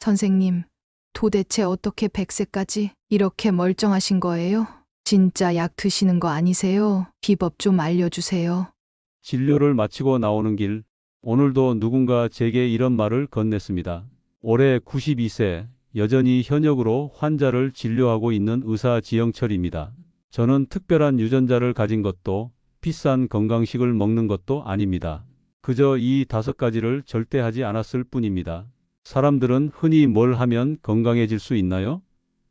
선생님, 도대체 어떻게 100세까지 이렇게 멀쩡하신 거예요? 진짜 약 드시는 거 아니세요? 비법 좀 알려주세요. 진료를 마치고 나오는 길, 오늘도 누군가 제게 이런 말을 건넸습니다. 올해 92세, 여전히 현역으로 환자를 진료하고 있는 의사 지영철입니다. 저는 특별한 유전자를 가진 것도 비싼 건강식을 먹는 것도 아닙니다. 그저 이 5가지를 절대 하지 않았을 뿐입니다. 사람들은 흔히 뭘 하면 건강해질 수 있나요?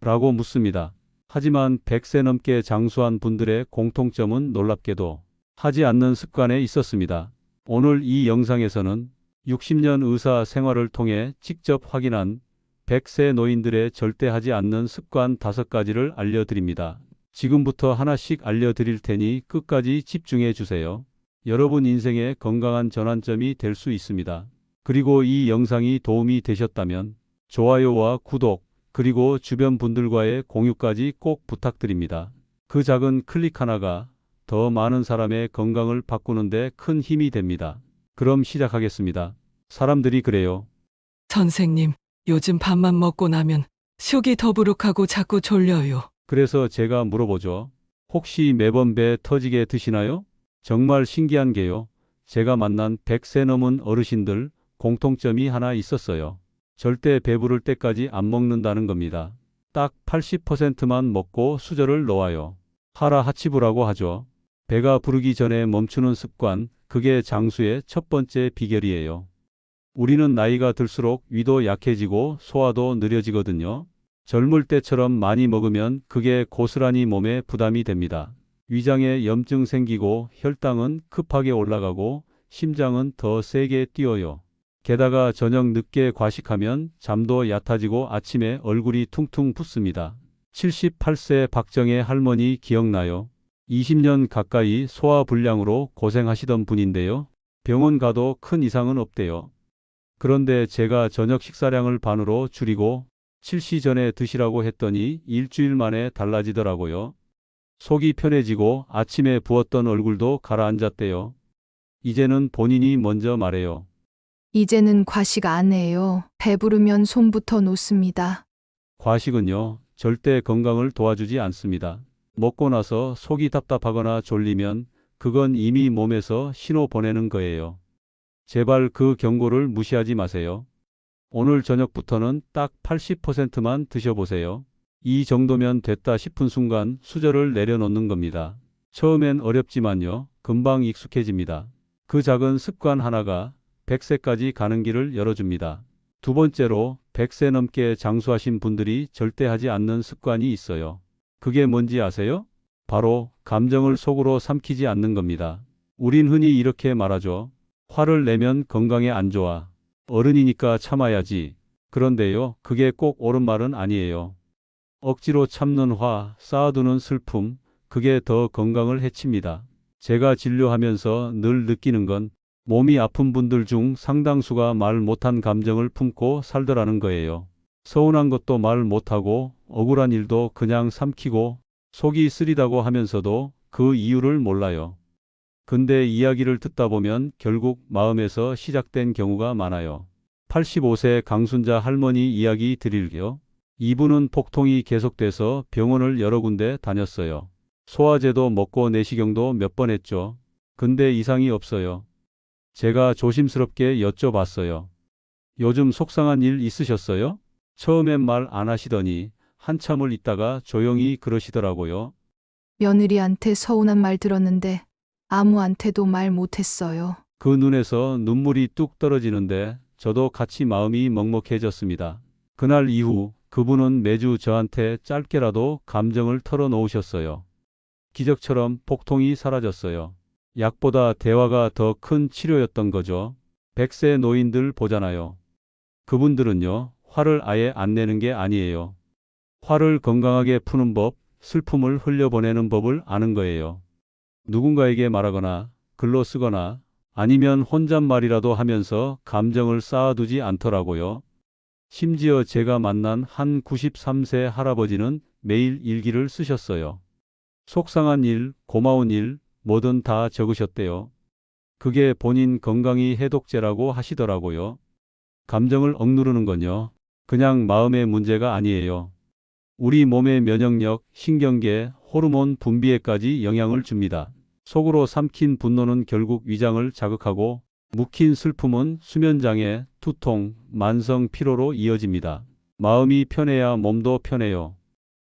라고 묻습니다. 하지만 100세 넘게 장수한 분들의 공통점은 놀랍게도 하지 않는 습관에 있었습니다. 오늘 이 영상에서는 60년 의사 생활을 통해 직접 확인한 100세 노인들의 절대 하지 않는 습관 5가지를 알려드립니다. 지금부터 하나씩 알려드릴 테니 끝까지 집중해 주세요. 여러분 인생의 건강한 전환점이 될 수 있습니다. 그리고 이 영상이 도움이 되셨다면 좋아요와 구독, 그리고 주변 분들과의 공유까지 꼭 부탁드립니다. 그 작은 클릭 하나가 더 많은 사람의 건강을 바꾸는데 큰 힘이 됩니다. 그럼 시작하겠습니다. 사람들이 그래요. 선생님, 요즘 밥만 먹고 나면 속이 더부룩하고 자꾸 졸려요. 그래서 제가 물어보죠. 혹시 매번 배 터지게 드시나요? 정말 신기한 게요. 제가 만난 100세 넘은 어르신들 공통점이 하나 있었어요. 절대 배부를 때까지 안 먹는다는 겁니다. 딱 80%만 먹고 수저를 놓아요. 하라 하치부라고 하죠. 배가 부르기 전에 멈추는 습관, 그게 장수의 첫 번째 비결이에요. 우리는 나이가 들수록 위도 약해지고 소화도 느려지거든요. 젊을 때처럼 많이 먹으면 그게 고스란히 몸에 부담이 됩니다. 위장에 염증 생기고 혈당은 급하게 올라가고 심장은 더 세게 뛰어요. 게다가 저녁 늦게 과식하면 잠도 얕아지고 아침에 얼굴이 퉁퉁 붓습니다. 78세 박정혜 할머니 기억나요? 20년 가까이 소화불량으로 고생하시던 분인데요. 병원 가도 큰 이상은 없대요. 그런데 제가 저녁 식사량을 반으로 줄이고 7시 전에 드시라고 했더니 일주일 만에 달라지더라고요. 속이 편해지고 아침에 부었던 얼굴도 가라앉았대요. 이제는 본인이 먼저 말해요. 이제는 과식 안 해요. 배부르면 손부터 놓습니다. 과식은요, 절대 건강을 도와주지 않습니다. 먹고 나서 속이 답답하거나 졸리면 그건 이미 몸에서 신호 보내는 거예요. 제발 그 경고를 무시하지 마세요. 오늘 저녁부터는 딱 80%만 드셔보세요. 이 정도면 됐다 싶은 순간 수저를 내려놓는 겁니다. 처음엔 어렵지만요, 금방 익숙해집니다. 그 작은 습관 하나가 100세까지 가는 길을 열어줍니다. 두 번째로 100세 넘게 장수하신 분들이 절대 하지 않는 습관이 있어요. 그게 뭔지 아세요? 바로 감정을 속으로 삼키지 않는 겁니다. 우린 흔히 이렇게 말하죠. 화를 내면 건강에 안 좋아. 어른이니까 참아야지. 그런데요, 그게 꼭 옳은 말은 아니에요. 억지로 참는 화, 쌓아두는 슬픔, 그게 더 건강을 해칩니다. 제가 진료하면서 늘 느끼는 건 몸이 아픈 분들 중 상당수가 말 못한 감정을 품고 살더라는 거예요. 서운한 것도 말 못하고 억울한 일도 그냥 삼키고 속이 쓰리다고 하면서도 그 이유를 몰라요. 근데 이야기를 듣다 보면 결국 마음에서 시작된 경우가 많아요. 85세 강순자 할머니 이야기 드릴게요. 이분은 복통이 계속돼서 병원을 여러 군데 다녔어요. 소화제도 먹고 내시경도 몇 번 했죠. 근데 이상이 없어요. 제가 조심스럽게 여쭤봤어요. 요즘 속상한 일 있으셨어요? 처음엔 말 안 하시더니 한참을 있다가 조용히 그러시더라고요. 며느리한테 서운한 말 들었는데 아무한테도 말 못했어요. 그 눈에서 눈물이 뚝 떨어지는데 저도 같이 마음이 먹먹해졌습니다. 그날 이후 그분은 매주 저한테 짧게라도 감정을 털어놓으셨어요. 기적처럼 복통이 사라졌어요. 약보다 대화가 더 큰 치료였던 거죠. 100세 노인들 보잖아요. 그분들은요, 화를 아예 안 내는 게 아니에요. 화를 건강하게 푸는 법, 슬픔을 흘려보내는 법을 아는 거예요. 누군가에게 말하거나 글로 쓰거나 아니면 혼잣말이라도 하면서 감정을 쌓아두지 않더라고요. 심지어 제가 만난 한 93세 할아버지는 매일 일기를 쓰셨어요. 속상한 일, 고마운 일, 뭐든 다 적으셨대요. 그게 본인 건강이 해독제라고 하시더라고요. 감정을 억누르는 건요, 그냥 마음의 문제가 아니에요. 우리 몸의 면역력, 신경계, 호르몬 분비에까지 영향을 줍니다. 속으로 삼킨 분노는 결국 위장을 자극하고 묵힌 슬픔은 수면장애, 두통, 만성 피로로 이어집니다. 마음이 편해야 몸도 편해요.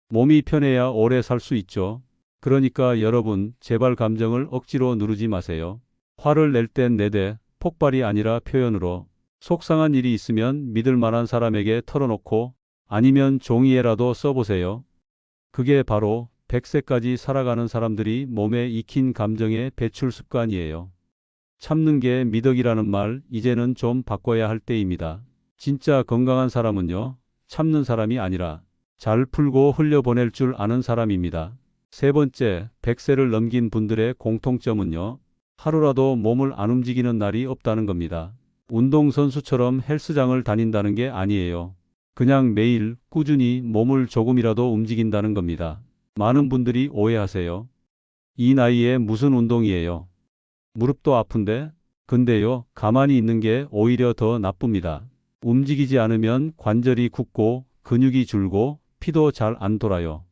몸이 편해야 오래 살 수 있죠. 그러니까 여러분, 제발 감정을 억지로 누르지 마세요. 화를 낼 땐 내되 폭발이 아니라 표현으로. 속상한 일이 있으면 믿을 만한 사람에게 털어놓고 아니면 종이에라도 써보세요. 그게 바로 100세까지 살아가는 사람들이 몸에 익힌 감정의 배출 습관이에요. 참는 게 미덕이라는 말 이제는 좀 바꿔야 할 때입니다. 진짜 건강한 사람은요, 참는 사람이 아니라 잘 풀고 흘려보낼 줄 아는 사람입니다. 세 번째, 100세를 넘긴 분들의 공통점은요, 하루라도 몸을 안 움직이는 날이 없다는 겁니다. 운동선수처럼 헬스장을 다닌다는 게 아니에요. 그냥 매일 꾸준히 몸을 조금이라도 움직인다는 겁니다. 많은 분들이 오해하세요. 이 나이에 무슨 운동이에요? 무릎도 아픈데? 근데요, 가만히 있는 게 오히려 더 나쁩니다. 움직이지 않으면 관절이 굳고 근육이 줄고 피도 잘 안 돌아요.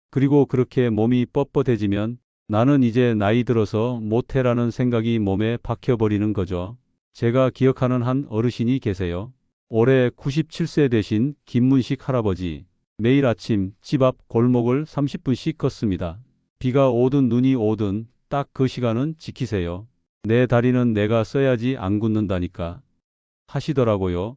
그리고 그렇게 몸이 뻣뻣해지면 나는 이제 나이 들어서 못해라는 생각이 몸에 박혀버리는 거죠. 제가 기억하는 한 어르신이 계세요. 올해 97세 되신 김문식 할아버지. 매일 아침 집 앞 골목을 30분씩 걷습니다. 비가 오든 눈이 오든 딱 그 시간은 지키세요. 내 다리는 내가 써야지 안 굳는다니까 하시더라고요.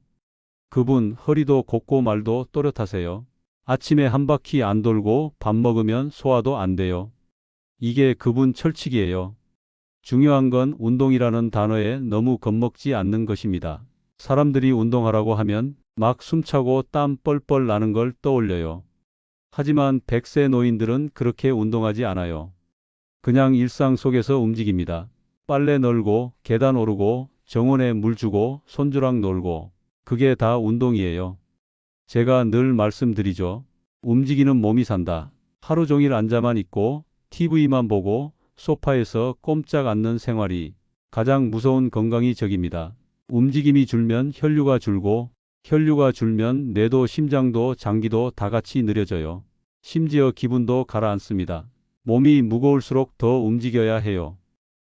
그분 허리도 곱고 말도 또렷하세요. 아침에 한 바퀴 안 돌고 밥 먹으면 소화도 안 돼요. 이게 그분 철칙이에요. 중요한 건 운동이라는 단어에 너무 겁먹지 않는 것입니다. 사람들이 운동하라고 하면 막 숨차고 땀 뻘뻘 나는 걸 떠올려요. 하지만 100세 노인들은 그렇게 운동하지 않아요. 그냥 일상 속에서 움직입니다. 빨래 널고, 계단 오르고, 정원에 물 주고, 손주랑 놀고. 그게 다 운동이에요. 제가 늘 말씀드리죠. 움직이는 몸이 산다. 하루 종일 앉아만 있고, TV만 보고, 소파에서 꼼짝 않는 생활이 가장 무서운 건강이 적입니다. 움직임이 줄면 혈류가 줄고, 혈류가 줄면 뇌도 심장도 장기도 다 같이 느려져요. 심지어 기분도 가라앉습니다. 몸이 무거울수록 더 움직여야 해요.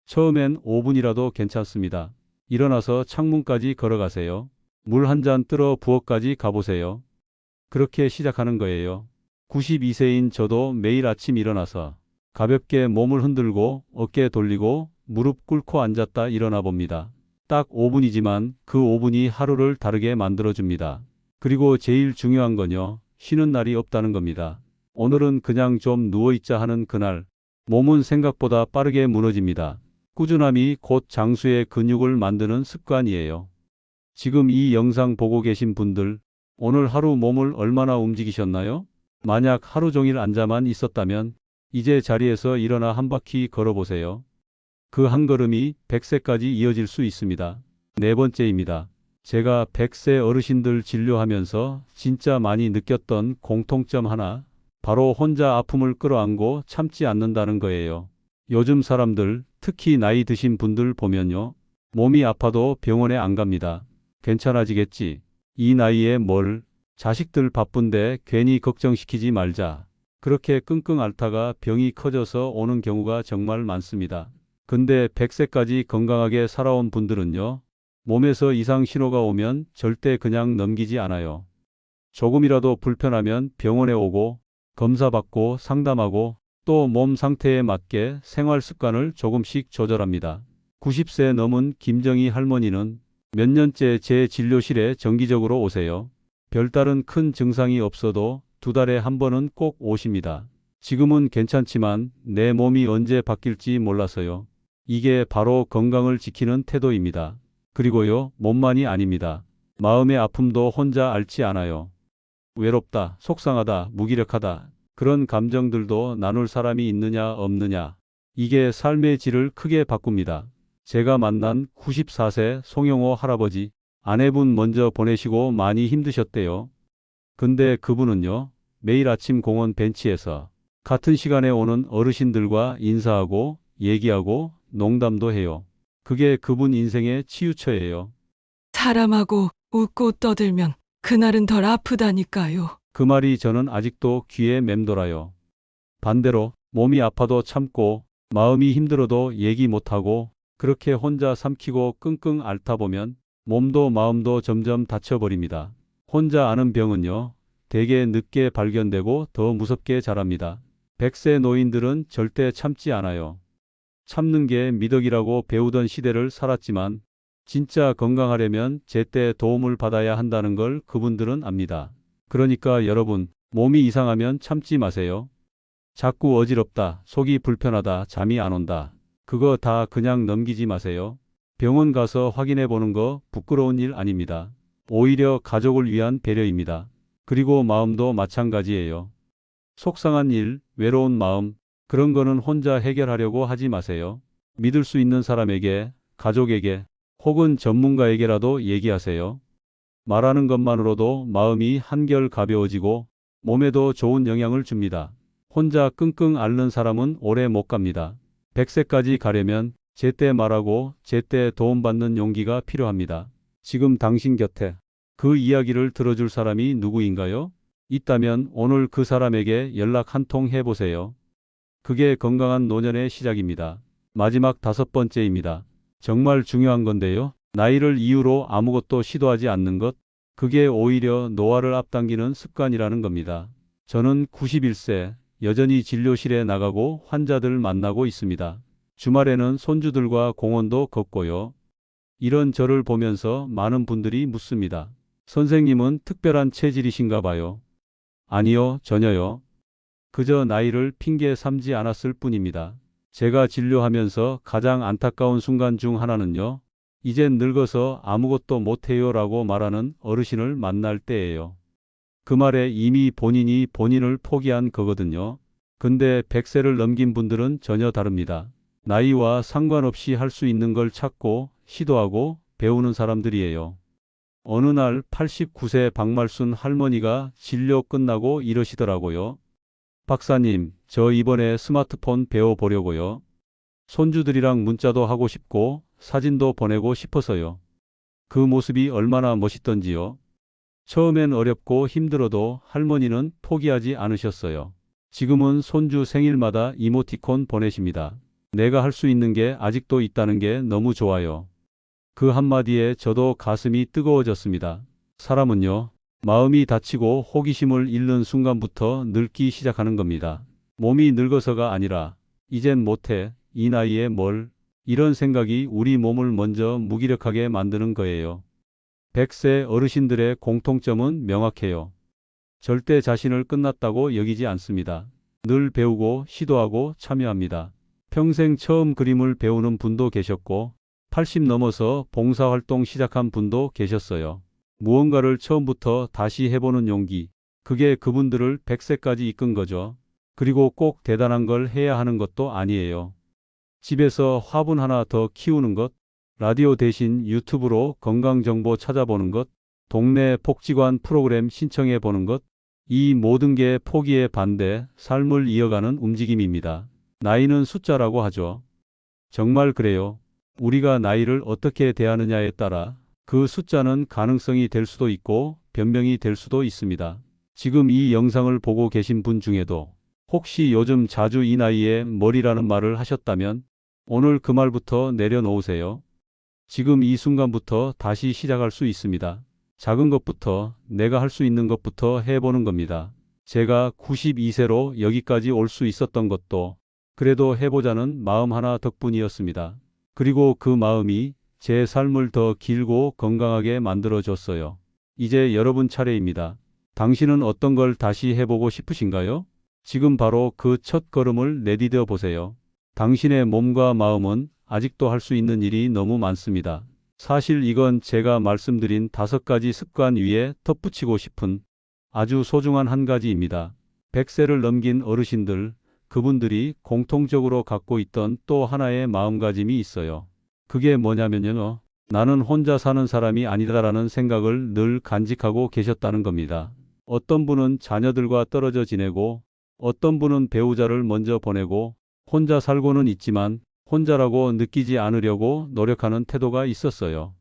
처음엔 5분이라도 괜찮습니다. 일어나서 창문까지 걸어가세요. 물 한 잔 뜨러 부엌까지 가보세요. 그렇게 시작하는 거예요. 92세인 저도 매일 아침 일어나서 가볍게 몸을 흔들고 어깨 돌리고 무릎 꿇고 앉았다 일어나 봅니다. 딱 5분이지만 그 5분이 하루를 다르게 만들어줍니다. 그리고 제일 중요한 건요, 쉬는 날이 없다는 겁니다. 오늘은 그냥 좀 누워있자 하는 그날, 몸은 생각보다 빠르게 무너집니다. 꾸준함이 곧 장수의 근육을 만드는 습관이에요. 지금 이 영상 보고 계신 분들, 오늘 하루 몸을 얼마나 움직이셨나요? 만약 하루 종일 앉아만 있었다면 이제 자리에서 일어나 한 바퀴 걸어보세요. 그 한 걸음이 100세까지 이어질 수 있습니다. 네 번째입니다. 제가 100세 어르신들 진료하면서 진짜 많이 느꼈던 공통점 하나, 바로 혼자 아픔을 끌어안고 참지 않는다는 거예요. 요즘 사람들, 특히 나이 드신 분들 보면요, 몸이 아파도 병원에 안 갑니다. 괜찮아지겠지. 이 나이에 뭘, 자식들 바쁜데 괜히 걱정시키지 말자. 그렇게 끙끙 앓다가 병이 커져서 오는 경우가 정말 많습니다. 근데 100세까지 건강하게 살아온 분들은요, 몸에서 이상 신호가 오면 절대 그냥 넘기지 않아요. 조금이라도 불편하면 병원에 오고, 검사받고 상담하고, 또 몸 상태에 맞게 생활 습관을 조금씩 조절합니다. 90세 넘은 김정희 할머니는 몇 년째 제 진료실에 정기적으로 오세요. 별다른 큰 증상이 없어도 2달에 한 번은 꼭 오십니다. 지금은 괜찮지만 내 몸이 언제 바뀔지 몰라서요. 이게 바로 건강을 지키는 태도입니다. 그리고요, 몸만이 아닙니다. 마음의 아픔도 혼자 앓지 않아요. 외롭다, 속상하다, 무기력하다. 그런 감정들도 나눌 사람이 있느냐 없느냐. 이게 삶의 질을 크게 바꿉니다. 제가 만난 94세 송영호 할아버지, 아내분 먼저 보내시고 많이 힘드셨대요. 근데 그분은요, 매일 아침 공원 벤치에서 같은 시간에 오는 어르신들과 인사하고 얘기하고 농담도 해요. 그게 그분 인생의 치유처예요. 사람하고 웃고 떠들면 그날은 덜 아프다니까요. 그 말이 저는 아직도 귀에 맴돌아요. 반대로 몸이 아파도 참고 마음이 힘들어도 얘기 못하고 그렇게 혼자 삼키고 끙끙 앓다 보면 몸도 마음도 점점 다쳐버립니다. 혼자 아는 병은요, 되게 늦게 발견되고 더 무섭게 자랍니다. 100세 노인들은 절대 참지 않아요. 참는 게 미덕이라고 배우던 시대를 살았지만 진짜 건강하려면 제때 도움을 받아야 한다는 걸 그분들은 압니다. 그러니까 여러분, 몸이 이상하면 참지 마세요. 자꾸 어지럽다, 속이 불편하다, 잠이 안 온다. 그거 다 그냥 넘기지 마세요. 병원 가서 확인해 보는 거 부끄러운 일 아닙니다. 오히려 가족을 위한 배려입니다. 그리고 마음도 마찬가지예요. 속상한 일, 외로운 마음, 그런 거는 혼자 해결하려고 하지 마세요. 믿을 수 있는 사람에게, 가족에게, 혹은 전문가에게라도 얘기하세요. 말하는 것만으로도 마음이 한결 가벼워지고 몸에도 좋은 영향을 줍니다. 혼자 끙끙 앓는 사람은 오래 못 갑니다. 100세까지 가려면 제때 말하고 제때 도움받는 용기가 필요합니다. 지금 당신 곁에 그 이야기를 들어줄 사람이 누구인가요? 있다면 오늘 그 사람에게 연락 한 통 해보세요. 그게 건강한 노년의 시작입니다. 마지막 5번째입니다. 정말 중요한 건데요. 나이를 이유로 아무것도 시도하지 않는 것, 그게 오히려 노화를 앞당기는 습관이라는 겁니다. 저는 91세, 여전히 진료실에 나가고 환자들 만나고 있습니다. 주말에는 손주들과 공원도 걷고요. 이런 저를 보면서 많은 분들이 묻습니다. 선생님은 특별한 체질이신가 봐요. 아니요, 전혀요. 그저 나이를 핑계 삼지 않았을 뿐입니다. 제가 진료하면서 가장 안타까운 순간 중 하나는요. 이젠 늙어서 아무것도 못해요 라고 말하는 어르신을 만날 때예요. 그 말에 이미 본인이 본인을 포기한 거거든요. 근데 100세를 넘긴 분들은 전혀 다릅니다. 나이와 상관없이 할 수 있는 걸 찾고 시도하고 배우는 사람들이에요. 어느 날 89세 박말순 할머니가 진료 끝나고 이러시더라고요. 박사님, 저 이번에 스마트폰 배워보려고요. 손주들이랑 문자도 하고 싶고 사진도 보내고 싶어서요. 그 모습이 얼마나 멋있던지요. 처음엔 어렵고 힘들어도 할머니는 포기하지 않으셨어요. 지금은 손주 생일마다 이모티콘 보내십니다. 내가 할 수 있는 게 아직도 있다는 게 너무 좋아요. 그 한마디에 저도 가슴이 뜨거워졌습니다. 사람은요, 마음이 다치고 호기심을 잃는 순간부터 늙기 시작하는 겁니다. 몸이 늙어서가 아니라 이젠 못해, 이 나이에 뭘, 이런 생각이 우리 몸을 먼저 무기력하게 만드는 거예요. 100세 어르신들의 공통점은 명확해요. 절대 자신을 끝났다고 여기지 않습니다. 늘 배우고 시도하고 참여합니다. 평생 처음 그림을 배우는 분도 계셨고 80 넘어서 봉사활동 시작한 분도 계셨어요. 무언가를 처음부터 다시 해보는 용기, 그게 그분들을 100세까지 이끈 거죠. 그리고 꼭 대단한 걸 해야 하는 것도 아니에요. 집에서 화분 하나 더 키우는 것, 라디오 대신 유튜브로 건강정보 찾아보는 것, 동네 복지관 프로그램 신청해 보는 것, 이 모든 게 포기의 반대, 삶을 이어가는 움직임입니다. 나이는 숫자라고 하죠. 정말 그래요. 우리가 나이를 어떻게 대하느냐에 따라 그 숫자는 가능성이 될 수도 있고 변명이 될 수도 있습니다. 지금 이 영상을 보고 계신 분 중에도 혹시 요즘 자주 이 나이에 머리라는 말을 하셨다면 오늘 그 말부터 내려놓으세요. 지금 이 순간부터 다시 시작할 수 있습니다. 작은 것부터 내가 할 수 있는 것부터 해보는 겁니다. 제가 92세로 여기까지 올 수 있었던 것도 그래도 해보자는 마음 하나 덕분이었습니다. 그리고 그 마음이 제 삶을 더 길고 건강하게 만들어줬어요. 이제 여러분 차례입니다. 당신은 어떤 걸 다시 해보고 싶으신가요? 지금 바로 그 첫 걸음을 내디뎌 보세요. 당신의 몸과 마음은 아직도 할 수 있는 일이 너무 많습니다. 사실 이건 제가 말씀드린 5가지 습관 위에 덧붙이고 싶은 아주 소중한 한 가지입니다. 100세를 넘긴 어르신들, 그분들이 공통적으로 갖고 있던 또 하나의 마음가짐이 있어요. 그게 뭐냐면요. 나는 혼자 사는 사람이 아니다라는 생각을 늘 간직하고 계셨다는 겁니다. 어떤 분은 자녀들과 떨어져 지내고 어떤 분은 배우자를 먼저 보내고 혼자 살고는 있지만 혼자라고 느끼지 않으려고 노력하는 태도가 있었어요.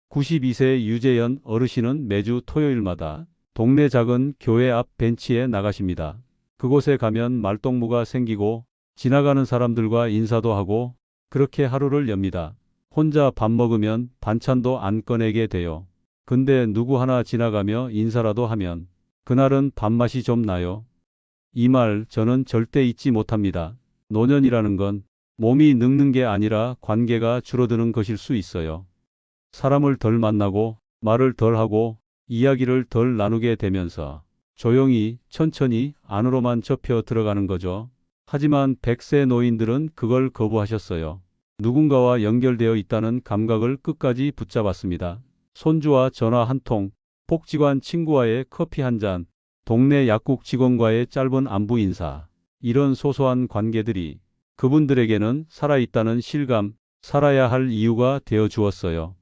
92세 유재연 어르신은 매주 토요일마다 동네 작은 교회 앞 벤치에 나가십니다. 그곳에 가면 말동무가 생기고 지나가는 사람들과 인사도 하고 그렇게 하루를 엽니다. 혼자 밥 먹으면 반찬도 안 꺼내게 돼요. 근데 누구 하나 지나가며 인사라도 하면 그날은 밥맛이 좀 나요. 이 말 저는 절대 잊지 못합니다. 노년이라는 건 몸이 늙는 게 아니라 관계가 줄어드는 것일 수 있어요. 사람을 덜 만나고 말을 덜 하고 이야기를 덜 나누게 되면서 조용히 천천히 안으로만 접혀 들어가는 거죠. 하지만 100세 노인들은 그걸 거부하셨어요. 누군가와 연결되어 있다는 감각을 끝까지 붙잡았습니다. 손주와 전화 한 통, 복지관 친구와의 커피 한 잔, 동네 약국 직원과의 짧은 안부 인사. 이런 소소한 관계들이 그분들에게는 살아있다는 실감, 살아야 할 이유가 되어 주었어요.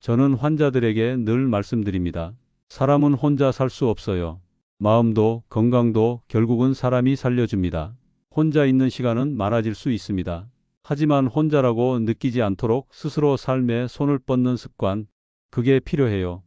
저는 환자들에게 늘 말씀드립니다. 사람은 혼자 살 수 없어요. 마음도 건강도 결국은 사람이 살려줍니다. 혼자 있는 시간은 많아질 수 있습니다. 하지만 혼자라고 느끼지 않도록 스스로 삶에 손을 뻗는 습관, 그게 필요해요.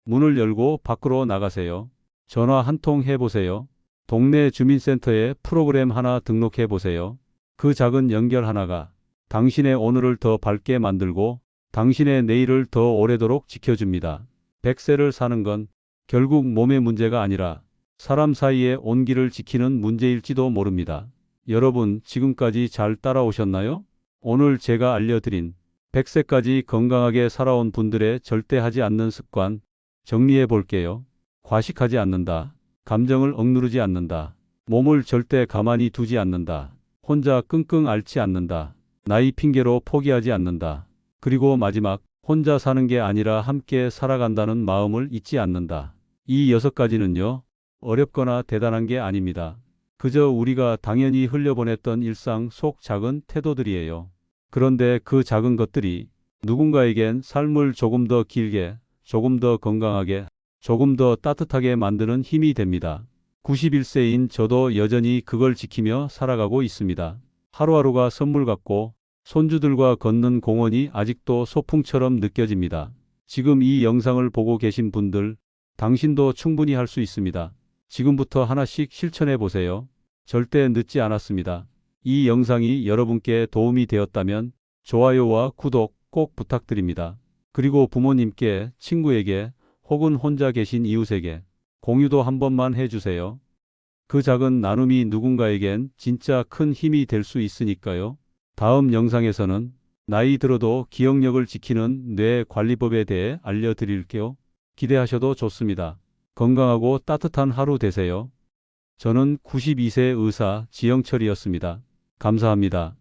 문을 열고 밖으로 나가세요. 전화 한 통 해보세요. 동네 주민센터에 프로그램 하나 등록해 보세요. 그 작은 연결 하나가 당신의 오늘을 더 밝게 만들고 당신의 내일을 더 오래도록 지켜줍니다. 100세를 사는 건 결국 몸의 문제가 아니라 사람 사이의 온기를 지키는 문제일지도 모릅니다. 여러분, 지금까지 잘 따라오셨나요? 오늘 제가 알려드린 100세까지 건강하게 살아온 분들의 절대 하지 않는 습관 정리해 볼게요. 과식하지 않는다. 감정을 억누르지 않는다. 몸을 절대 가만히 두지 않는다. 혼자 끙끙 앓지 않는다. 나이 핑계로 포기하지 않는다. 그리고 마지막, 혼자 사는 게 아니라 함께 살아간다는 마음을 잊지 않는다. 이 6가지는요, 어렵거나 대단한 게 아닙니다. 그저 우리가 당연히 흘려보냈던 일상 속 작은 태도들이에요. 그런데 그 작은 것들이 누군가에겐 삶을 조금 더 길게, 조금 더 건강하게, 조금 더 따뜻하게 만드는 힘이 됩니다. 91세인 저도 여전히 그걸 지키며 살아가고 있습니다. 하루하루가 선물 같고 손주들과 걷는 공원이 아직도 소풍처럼 느껴집니다. 지금 이 영상을 보고 계신 분들, 당신도 충분히 할 수 있습니다. 지금부터 하나씩 실천해 보세요. 절대 늦지 않았습니다. 이 영상이 여러분께 도움이 되었다면 좋아요와 구독 꼭 부탁드립니다. 그리고 부모님께, 친구에게 혹은 혼자 계신 이웃에게 공유도 한 번만 해주세요. 그 작은 나눔이 누군가에겐 진짜 큰 힘이 될 수 있으니까요. 다음 영상에서는 나이 들어도 기억력을 지키는 뇌 관리법에 대해 알려드릴게요. 기대하셔도 좋습니다. 건강하고 따뜻한 하루 되세요. 저는 92세 의사 지영철이었습니다. 감사합니다.